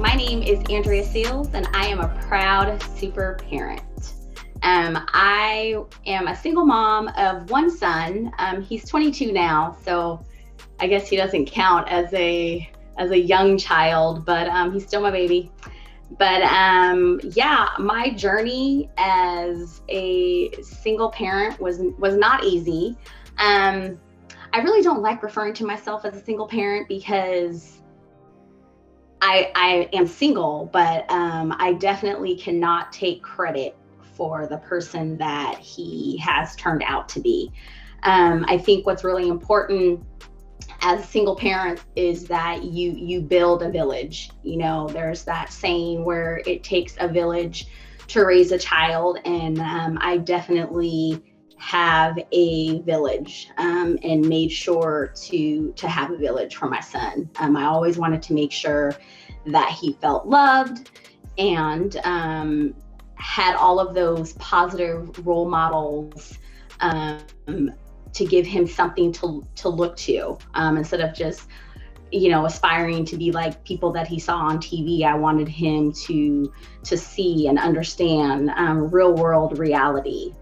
My name is Andrea Seals, and I am a proud super parent. I am a single mom of one son. He's 22 now, so I guess he doesn't count as a young child, but he's still my baby. But yeah, my journey as a single parent was not easy. I really don't like referring to myself as a single parent because I am single, but I definitely cannot take credit for the person that he has turned out to be. I think what's really important as a single parent is that you build a village. You know, there's that saying where it takes a village to raise a child, and I definitely have a village and made sure to have a village for my son. I always wanted to make sure that he felt loved and had all of those positive role models to give him something to look to, instead of just, aspiring to be like people that he saw on TV. I wanted him to see and understand real world reality.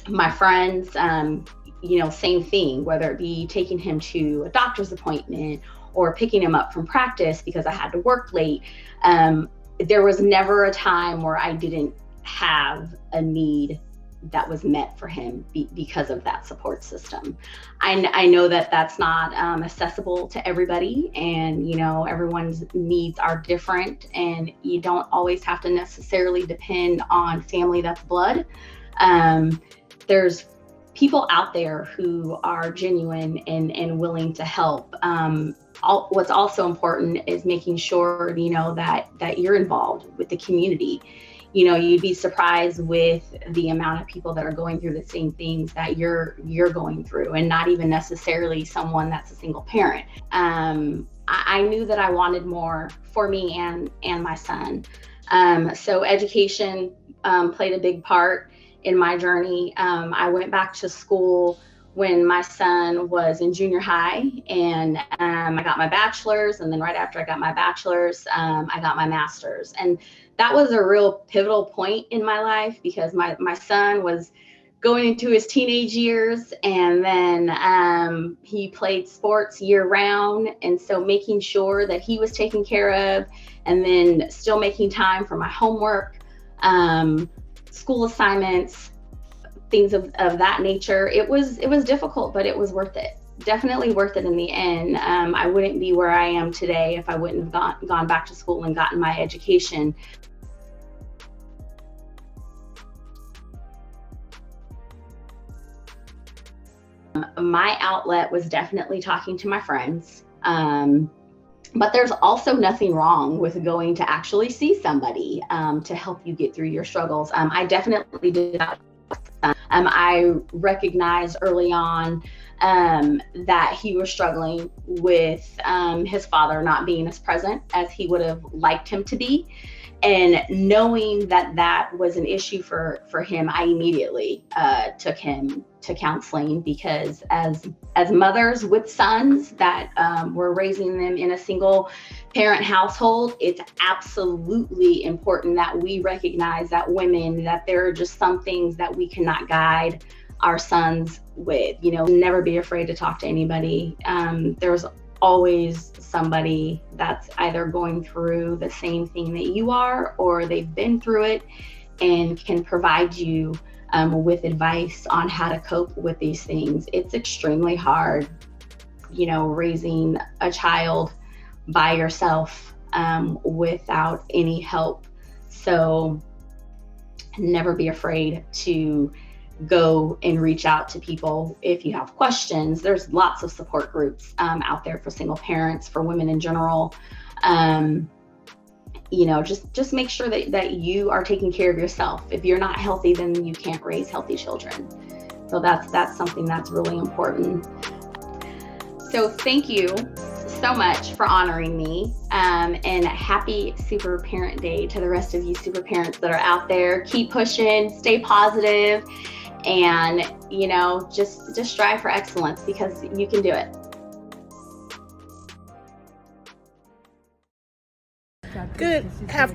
My friends, same thing, whether it be taking him to a doctor's appointment or picking him up from practice because I had to work late. There was never a time where I didn't have a need that was met for him because of that support system. I know that that's not accessible to everybody, and everyone's needs are different, and you don't always have to necessarily depend on family that's blood. There's people out there who are genuine and willing to help. What's also important is making sure that you're involved with the community. You'd be surprised with the amount of people that are going through the same things that you're going through, and not even necessarily someone that's a single parent. I knew that I wanted more for me and my son. So education played a big part in my journey. I went back to school when my son was in junior high, and I got my bachelor's, and then right after I got my bachelor's, I got my master's. And that was a real pivotal point in my life because my son was going into his teenage years, and then he played sports year round. And so making sure that he was taken care of, and then still making time for my homework, school assignments, things of that nature. It was difficult, but it was worth it. Definitely worth it in the end. I wouldn't be where I am today if I wouldn't have gone back to school and gotten my education. My outlet was definitely talking to my friends. But there's also nothing wrong with going to actually see somebody to help you get through your struggles. I definitely did that. I recognized early on that he was struggling with his father not being as present as he would have liked him to be. And knowing that was an issue for him, I immediately took him to counseling, because as mothers with sons that were raising them in a single parent household, it's absolutely important that we recognize that there are just some things that we cannot guide our sons with. Never be afraid to talk to anybody. There's always somebody that's either going through the same thing that you are, or they've been through it and can provide you with advice on how to cope with these things. It's extremely hard, raising a child by yourself without any help. So never be afraid to go and reach out to people if you have questions. There's lots of support groups out there for single parents, for women in general. Just make sure that you are taking care of yourself. If you're not healthy, then you can't raise healthy children. So that's something that's really important. So thank you so much for honoring me, and happy Super Parent Day to the rest of you super parents that are out there. Keep pushing, stay positive, and just strive for excellence, because you can do it. Good afternoon.